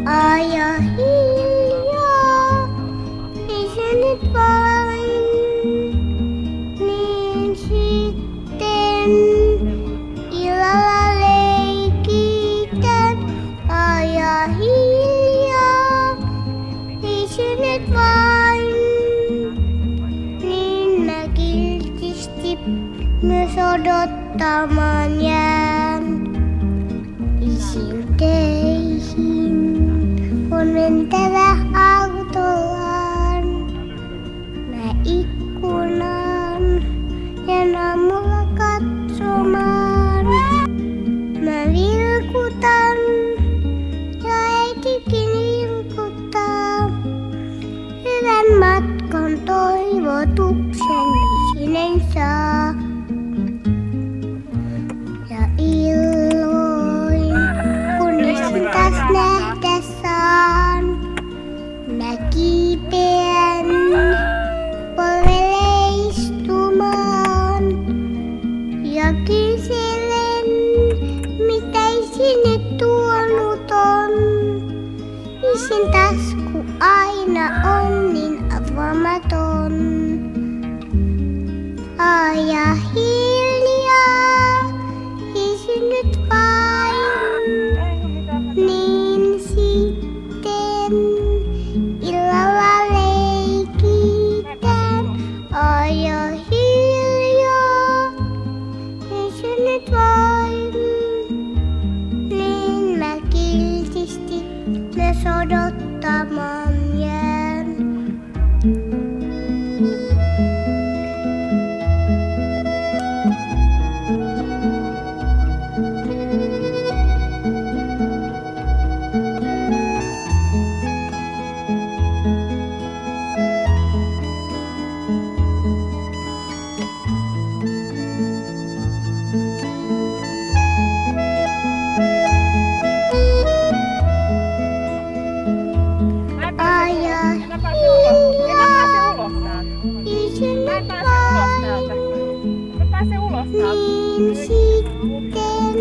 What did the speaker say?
Aja hiljaa, ei se nyt vain, niin sitten illalla leikitän. Aja hiljaa, ei se nyt vain, niin mä kiltisti myös odottamaan jään. Isin töihin on mentävä autollaan. Mä ikkunaan jään aamulla katsomaan. Mä vilkutan ja äitikin vilkuttaa. Hyvän matkan toivotuksen isinen saa. Ja illoin, kun isin taas nähdä saan, mä kiipeän polvelle istumaan ja kyselen, mitä isine tuonut on. Isin tasku aina on niin avaamaton. Aja hiljaa, isi nyt vain, niin sitten illalla leikitän. Aja hiljaa, isi nyt vain, niin mä kiltisti myös odottamaan jään. Aja hiljaa, isi nyt vain, niin sitten